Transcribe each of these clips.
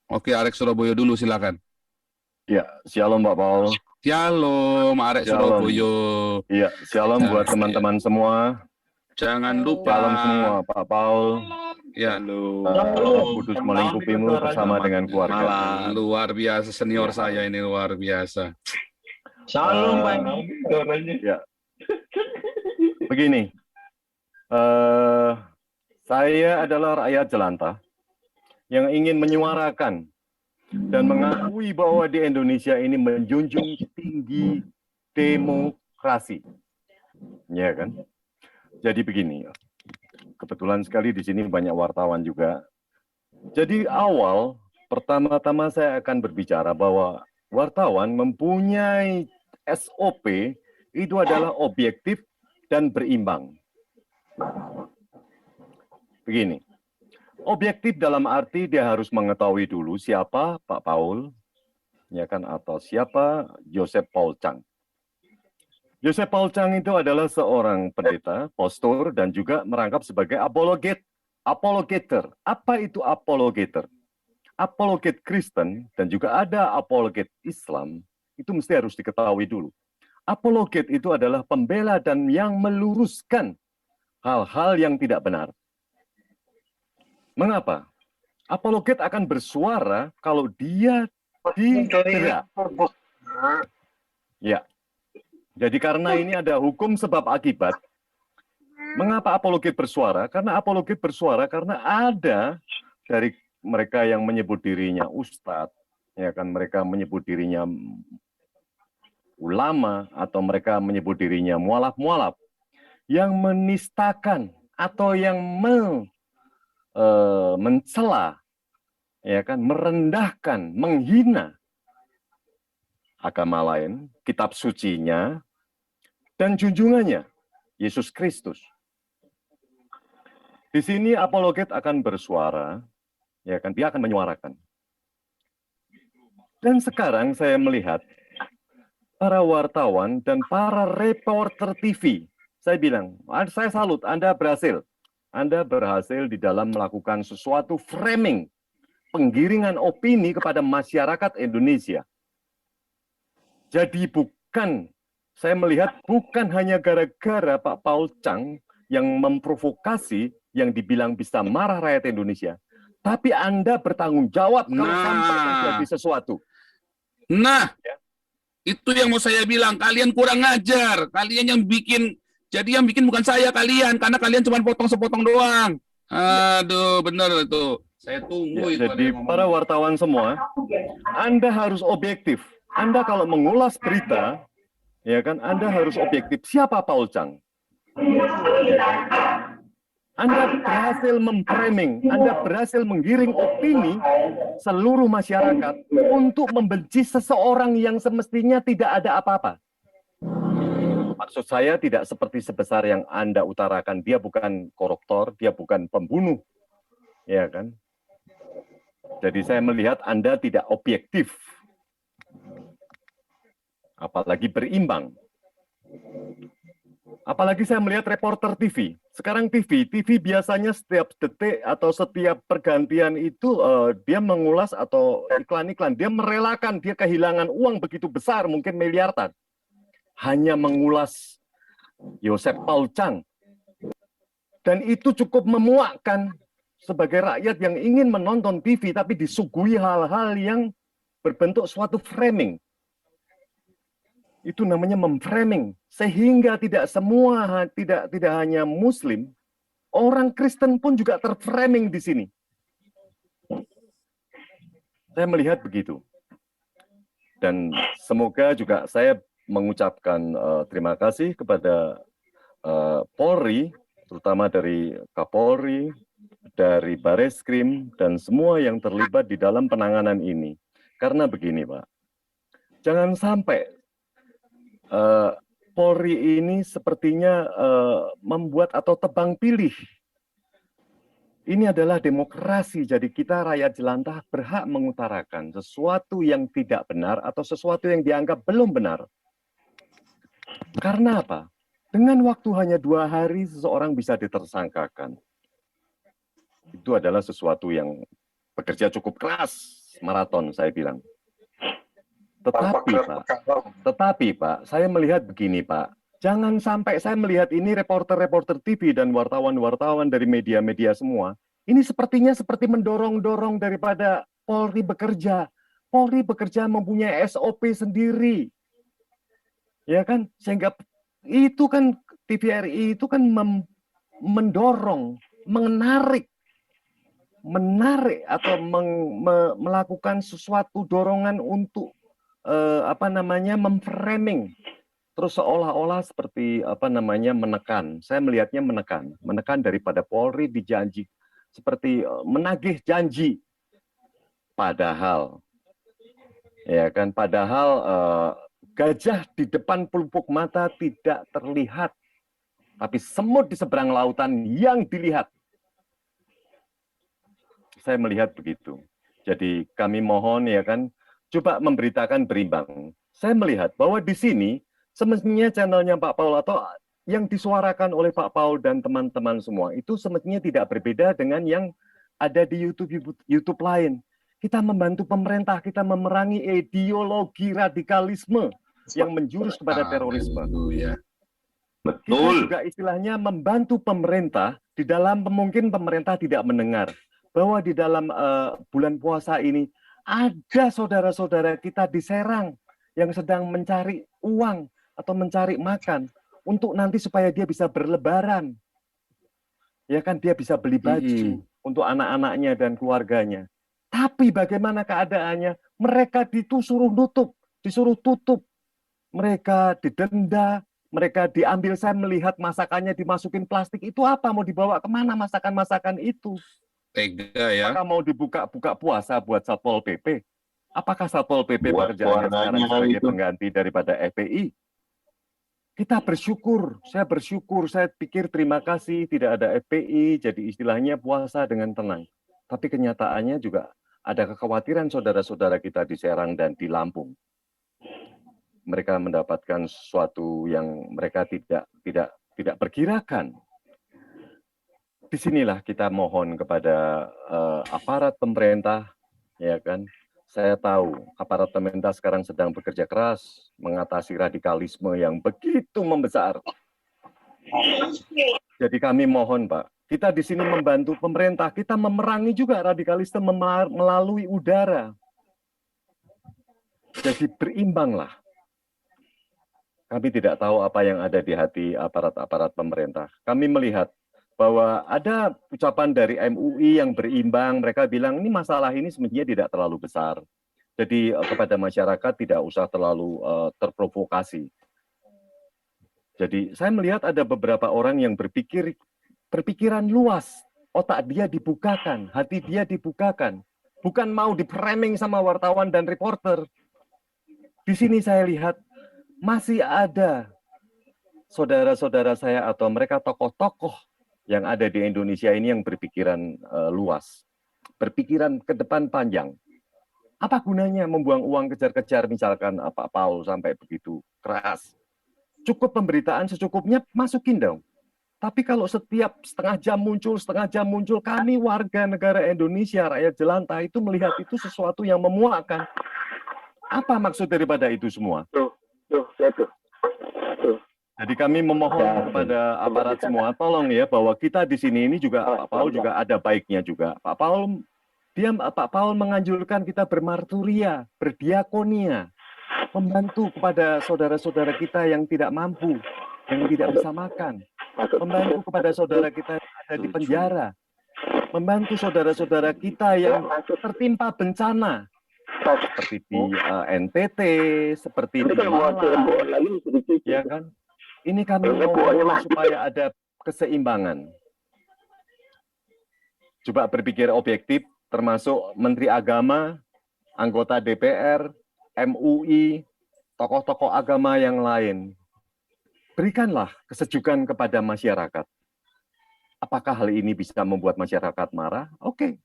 Oke, Arek Surabaya dulu silakan. Ya, shalom Pak Paul. Shalom, Arek Shalom. Surabaya. Iya, shalom buat Ya. teman-teman semua. Jangan lupa. Shalom semua, Pak Paul. Ya. Roh Kudus melingkupimu bersama Selamat dengan keluarga. malam. Luar biasa senior saya ini luar biasa. Shalom Pak. Ya, begini. Saya adalah rakyat jelantah yang ingin menyuarakan dan mengakui bahwa di Indonesia ini menjunjung tinggi demokrasi. Ya kan? Jadi begini, kebetulan sekali di sini banyak wartawan juga. Jadi pertama-tama saya akan berbicara bahwa wartawan mempunyai SOP itu adalah objektif dan berimbang. Begini, objektif dalam arti dia harus mengetahui dulu siapa Pak Paul, ya kan, atau siapa Joseph Paul Chang. Joseph Paul Chang itu adalah seorang pendeta, pastor, dan juga merangkap sebagai apologeter. Apa itu apologeter? Apologet Kristen dan juga ada apologet Islam, itu mesti harus diketahui dulu. Apologet itu adalah pembela dan yang meluruskan hal-hal yang tidak benar. Mengapa? Apologet akan bersuara kalau dia didera. Ya. Jadi karena ini ada hukum sebab akibat. Mengapa apologet bersuara? Karena apologet bersuara karena ada dari mereka yang menyebut dirinya ustadz, ya kan, mereka menyebut dirinya ulama, atau mereka menyebut dirinya mualaf-mualaf, yang menistakan atau yang mencela, ya kan, merendahkan, menghina agama lain, kitab sucinya, dan junjungannya, Yesus Kristus. Di sini apologet akan bersuara, ya kan, dia akan menyuarakan. Dan sekarang saya melihat para wartawan dan para reporter TV, saya bilang, saya salut, Anda berhasil. Anda berhasil di dalam melakukan sesuatu framing, penggiringan opini kepada masyarakat Indonesia. Jadi saya melihat bukan hanya gara-gara Pak Paul Chang yang memprovokasi, yang dibilang bisa marah rakyat Indonesia, tapi Anda bertanggung jawab kalau sampai terjadi sesuatu. Nah, itu yang mau saya bilang, kalian kurang ngajar, kalian yang bikin, jadi yang bikin bukan saya, kalian, karena kalian cuma potong-sepotong doang. Aduh, bener itu. Saya tunggu itu. Jadi para wartawan semua, Anda harus objektif. Anda kalau mengulas berita, ya kan, Anda harus objektif. Siapa Paul Chang? Ya kan? Anda berhasil memframing, Anda berhasil menggiring opini seluruh masyarakat untuk membenci seseorang yang semestinya tidak ada apa-apa. Maksud saya tidak seperti sebesar yang Anda utarakan, dia bukan koruptor, dia bukan pembunuh, ya kan? Jadi saya melihat Anda tidak objektif, apalagi berimbang. Apalagi saya melihat reporter TV. Sekarang TV biasanya setiap detik atau setiap pergantian itu dia mengulas atau iklan-iklan. Dia merelakan, dia kehilangan uang begitu besar, mungkin miliaran. Hanya mengulas Joseph Paul Chang. Dan itu cukup memuakkan sebagai rakyat yang ingin menonton TV, tapi disuguhi hal-hal yang berbentuk suatu framing. Itu namanya memframing, sehingga tidak hanya Muslim, orang Kristen pun juga terframing di sini. Saya melihat begitu. Dan semoga juga saya mengucapkan terima kasih kepada Polri, terutama dari Kapolri, dari Bareskrim, dan semua yang terlibat di dalam penanganan ini. Karena begini, Pak, jangan sampai Polri ini sepertinya membuat atau tebang pilih. Ini adalah demokrasi, jadi kita rakyat jelantah berhak mengutarakan sesuatu yang tidak benar atau sesuatu yang dianggap belum benar. Karena apa? Dengan waktu hanya 2 hari seseorang bisa ditersangkakan. Itu adalah sesuatu yang bekerja cukup keras maraton, saya bilang. Tetapi Pak, saya melihat begini Pak, jangan sampai saya melihat ini reporter-reporter TV dan wartawan-wartawan dari media-media semua, ini sepertinya seperti mendorong-dorong daripada Polri bekerja. Polri bekerja mempunyai SOP sendiri. Ya kan? Sehingga itu kan TVRI itu kan mendorong, menarik atau melakukan sesuatu dorongan untuk memframing, terus seolah-olah seperti menekan. Saya melihatnya menekan daripada Polri dijanji seperti menagih janji, padahal gajah di depan pelupuk mata tidak terlihat, tapi semut di seberang lautan yang dilihat. Saya melihat begitu. Jadi kami mohon coba memberitakan berimbang. Saya melihat bahwa di sini semestinya channelnya Pak Paul atau yang disuarakan oleh Pak Paul dan teman-teman semua itu semestinya tidak berbeda dengan yang ada di YouTube lain. Kita membantu pemerintah, kita memerangi ideologi radikalisme yang menjurus kepada terorisme. Kita juga istilahnya membantu pemerintah di dalam mungkin pemerintah tidak mendengar bahwa di dalam bulan puasa ini ada saudara-saudara kita di Serang yang sedang mencari uang atau mencari makan untuk nanti supaya dia bisa berlebaran. Ya kan, dia bisa beli baju untuk anak-anaknya dan keluarganya. Tapi bagaimana keadaannya? Mereka disuruh tutup. Mereka didenda, mereka diambil. Saya melihat masakannya dimasukin plastik. Itu apa? Mau dibawa kemana masakan-masakan itu? Tega ya. Apakah mau dibuka puasa buat Satpol PP? Apakah Satpol PP pekerjaannya sekarang sebagai pengganti daripada FPI? Kita bersyukur, saya pikir terima kasih tidak ada FPI, jadi istilahnya puasa dengan tenang. Tapi kenyataannya juga ada kekhawatiran saudara-saudara kita di Serang dan di Lampung. Mereka mendapatkan sesuatu yang mereka tidak perkirakan. Disinilah kita mohon kepada aparat pemerintah, ya kan. Saya tahu aparat pemerintah sekarang sedang bekerja keras mengatasi radikalisme yang begitu membesar. Jadi kami mohon Pak, kita di sini membantu pemerintah, kita memerangi juga radikalisme melalui udara. Jadi berimbanglah. Kami tidak tahu apa yang ada di hati aparat-aparat pemerintah. Kami melihat bahwa ada ucapan dari MUI yang berimbang, mereka bilang ini masalah ini sebenarnya tidak terlalu besar. Jadi kepada masyarakat tidak usah terlalu terprovokasi. Jadi saya melihat ada beberapa orang yang berpikiran luas, otak dia dibukakan, hati dia dibukakan. Bukan mau di-framing sama wartawan dan reporter. Di sini saya lihat masih ada saudara-saudara saya atau mereka tokoh-tokoh yang ada di Indonesia ini yang berpikiran luas, berpikiran ke depan panjang. Apa gunanya membuang uang kejar-kejar misalkan Pak Paul sampai begitu keras? Cukup pemberitaan secukupnya, masukin dong. Tapi kalau setiap setengah jam muncul, kami warga negara Indonesia, rakyat jelantah itu melihat itu sesuatu yang memuakkan. Apa maksud daripada itu semua? Jadi kami memohon kepada aparat semua, tolong ya bahwa kita di sini ini juga Pak Paul juga ada baiknya juga. Pak Paul menganjurkan kita bermarturia, berdiakonia, membantu kepada saudara-saudara kita yang tidak mampu, yang tidak bisa makan, membantu kepada saudara kita yang ada di penjara, membantu saudara-saudara kita yang tertimpa bencana, seperti di NTT, seperti di Malang, ya kan? Ini kami mohon supaya ada keseimbangan. Coba berpikir objektif, termasuk Menteri Agama, anggota DPR, MUI, tokoh-tokoh agama yang lain. Berikanlah kesejukan kepada masyarakat. Apakah hal ini bisa membuat masyarakat marah? Oke.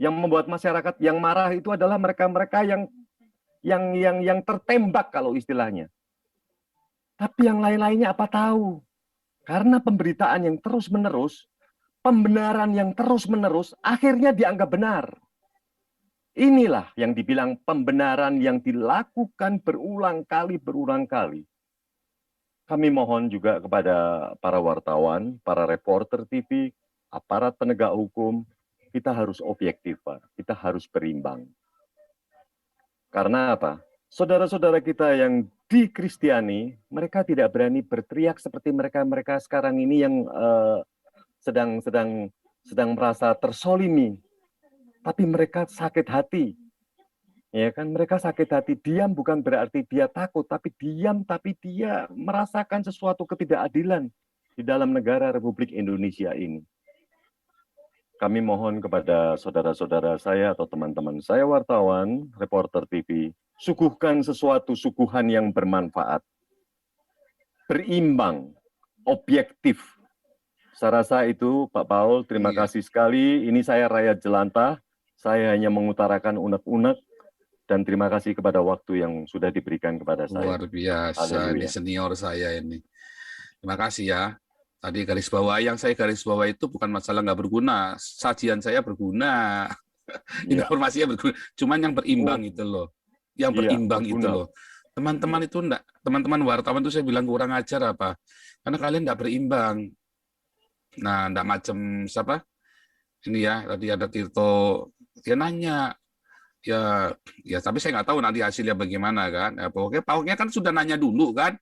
Yang membuat masyarakat yang marah itu adalah mereka-mereka yang tertembak kalau istilahnya. Tapi yang lain-lainnya apa tahu? Karena pemberitaan yang terus-menerus, pembenaran yang terus-menerus, akhirnya dianggap benar. Inilah yang dibilang pembenaran yang dilakukan berulang kali. Kami mohon juga kepada para wartawan, para reporter TV, aparat penegak hukum, kita harus objektif, Pak. Kita harus berimbang. Karena apa? Saudara-saudara kita yang di Kristiani, mereka tidak berani berteriak seperti mereka sekarang ini yang sedang merasa tersolimi, tapi mereka sakit hati. Ya kan, mereka sakit hati. Diam bukan berarti dia takut, tapi diam, tapi dia merasakan sesuatu ketidakadilan di dalam negara Republik Indonesia ini. Kami mohon kepada saudara-saudara saya atau teman-teman saya wartawan, reporter TV, suguhkan sesuatu suguhan yang bermanfaat, berimbang, objektif. Saya rasa itu Pak Paul, terima kasih sekali. Ini saya rakyat jelantah, saya hanya mengutarakan unek-unek, dan terima kasih kepada waktu yang sudah diberikan kepada saya. Luar biasa, ini senior saya ini. Terima kasih ya. Tadi garis bawah, yang saya garis bawah itu bukan masalah nggak berguna, sajian saya berguna, informasinya berguna, cuman yang berimbang itu loh, yang berimbang itu loh. Teman-teman itu enggak, teman-teman wartawan itu saya bilang kurang ajar apa? Karena kalian enggak berimbang. Nah, enggak macam siapa? Ini ya, tadi ada Tirto, dia nanya, ya tapi saya nggak tahu nanti hasilnya bagaimana kan. Ya, pokoknya kan sudah nanya dulu kan,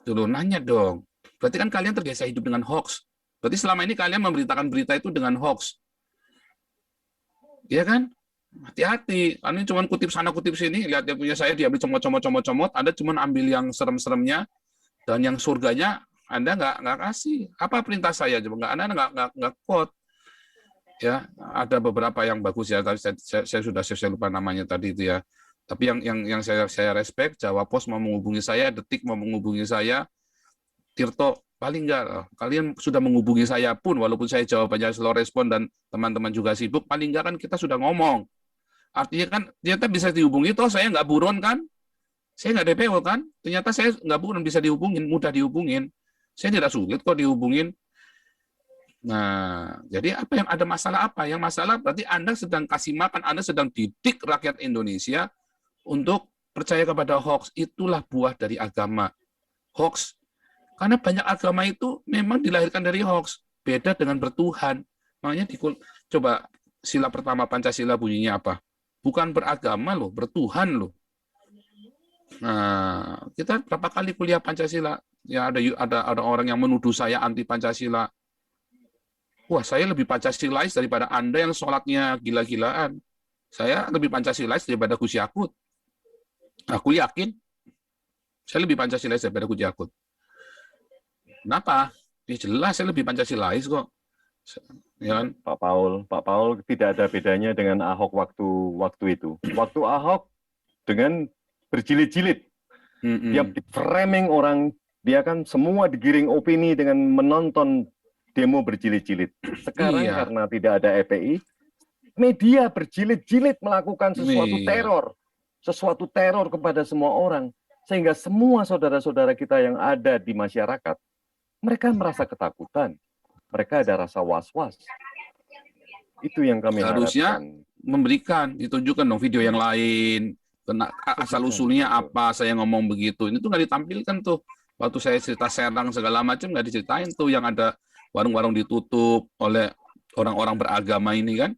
dulu nanya dong. Berarti kan kalian terbiasa hidup dengan hoax. Berarti selama ini kalian memberitakan berita itu dengan hoax. Iya kan? Hati-hati. Ini cuma kutip sana kutip sini. Lihat dia punya saya diambil comot. Anda cuma ambil yang serem-seremnya dan yang surganya Anda nggak kasih. Apa perintah saya? Coba Anda nggak quote. Ya, ada beberapa yang bagus ya. Tapi saya lupa namanya tadi itu ya. Tapi yang saya respect, Jawa Pos mau menghubungi saya, Detik mau menghubungi saya, Tirto, paling enggak, kalian sudah menghubungi saya pun, walaupun saya jawabannya slow respon dan teman-teman juga sibuk, paling enggak kan kita sudah ngomong. Artinya kan, ternyata bisa dihubungi, toh saya nggak buron kan? Saya nggak DPO kan? Ternyata saya nggak buron, bisa dihubungin, mudah dihubungin. Saya tidak sulit kok dihubungin. Nah, jadi apa yang ada masalah apa? Yang masalah berarti Anda sedang kasih makan, Anda sedang didik rakyat Indonesia untuk percaya kepada hoax. Itulah buah dari agama. Hoax. Karena banyak agama itu memang dilahirkan dari hoax. Beda dengan bertuhan. Makanya coba sila pertama Pancasila bunyinya apa? Bukan beragama loh, bertuhan loh. Nah, kita berapa kali kuliah Pancasila? Ya ada orang yang menuduh saya anti Pancasila. Wah, saya lebih Pancasilais daripada Anda yang sholatnya gila-gilaan. Saya lebih Pancasilais daripada Gus Yakut. Aku yakin. Saya lebih Pancasilais daripada Gus Yakut. Kenapa? Ya jelas saya lebih Pancasilais kok. Ya kan? Pak Paul tidak ada bedanya dengan Ahok waktu itu. Waktu Ahok dengan berjilid-jilid. Dia framing orang, dia kan semua digiring opini dengan menonton demo berjilid-jilid. Sekarang karena tidak ada EPI, media berjilid-jilid melakukan sesuatu teror kepada semua orang, sehingga semua saudara-saudara kita yang ada di masyarakat, mereka merasa ketakutan, mereka ada rasa was-was. Itu yang kami harusnya harapkan. Memberikan, ditunjukkan dong video yang lain, asal usulnya apa, saya ngomong begitu. Ini tuh nggak ditampilkan tuh. Waktu saya cerita Serang segala macam nggak diceritain tuh, yang ada warung-warung ditutup oleh orang-orang beragama ini kan.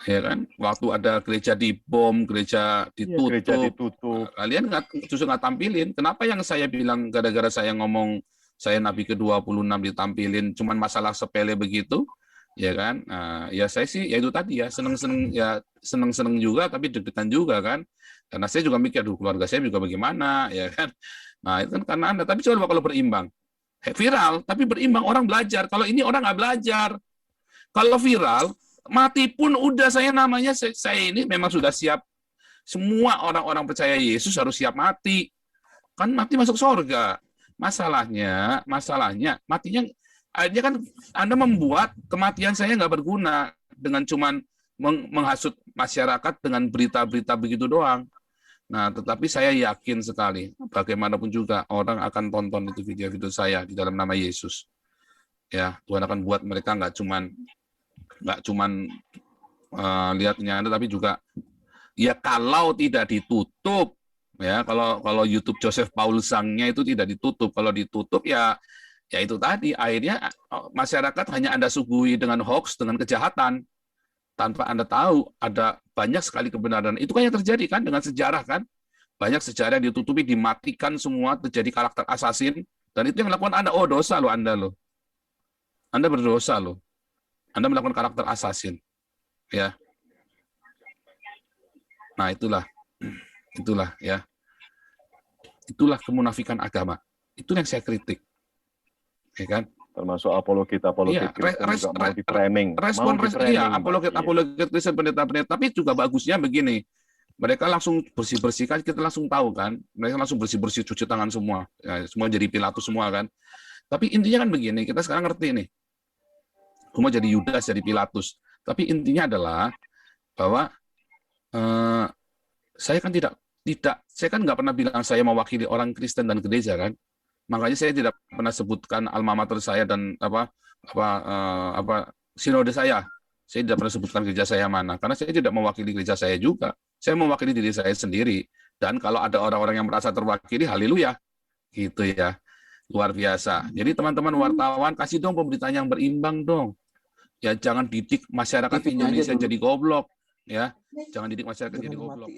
Ya kan, waktu ada gereja dibom, gereja ditutup. Kalian justru nggak tampilin. Kenapa yang saya bilang gara-gara saya ngomong saya Nabi ke-26 ditampilin cuman masalah sepele begitu, ya kan? Ya saya sih ya itu tadi ya, seneng-seneng juga tapi deg-degan juga kan. Karena saya juga mikir, keluarga saya juga bagaimana, ya kan? Nah, itu kan karena Anda. Tapi coba kalau berimbang. Viral, tapi berimbang, orang belajar. Kalau ini orang nggak belajar. Kalau viral, mati pun udah saya namanya, saya ini memang sudah siap. Semua orang-orang percaya Yesus harus siap mati. Kan mati masuk surga. Masalahnya matinya aja kan Anda membuat kematian saya nggak berguna dengan cuman menghasut masyarakat dengan berita-berita begitu doang. Nah, tetapi saya yakin sekali bagaimanapun juga orang akan tonton itu video-video saya di dalam nama Yesus. Ya, Tuhan akan buat mereka nggak cuman lihatnya, tapi juga ya kalau tidak ditutup, ya kalau YouTube Joseph Paul Zhang-nya itu tidak ditutup, kalau ditutup ya itu tadi akhirnya masyarakat hanya Anda suguhi dengan hoax, dengan kejahatan tanpa Anda tahu ada banyak sekali kebenaran. Itu kan yang terjadi kan dengan sejarah kan, banyak sejarah yang ditutupi, dimatikan semua, terjadi karakter asasin, dan itu yang melakukan Anda. Oh, dosa loh Anda loh, Anda berdosa loh, Anda melakukan karakter asasin, ya. Nah, itulah ya. Itulah kemunafikan agama. Itu yang saya kritik. Ya kan? Termasuk apologet Iya, Kristen juga mau di-framing. apologet Kristen, pendeta-pendeta, tapi juga bagusnya begini. Mereka langsung bersih-bersihkan, kita langsung tahu kan. Mereka langsung bersih-bersih, cuci tangan semua. Ya, semua jadi Pilatus semua kan. Tapi intinya kan begini, kita sekarang ngerti nih. Semua jadi Yudas, jadi Pilatus. Tapi intinya adalah bahwa saya kan saya kan nggak pernah bilang saya mewakili orang Kristen dan gereja kan, makanya saya tidak pernah sebutkan alma mater saya dan sinode saya tidak pernah sebutkan gereja saya mana, karena saya tidak mewakili gereja saya juga, saya mewakili diri saya sendiri, dan kalau ada orang-orang yang merasa terwakili, haleluya, gitu ya, luar biasa. Jadi teman-teman wartawan, kasih dong pemberitaan yang berimbang dong, ya jangan didik masyarakat Indonesia jadi goblok, ya jangan didik masyarakat jadi goblok.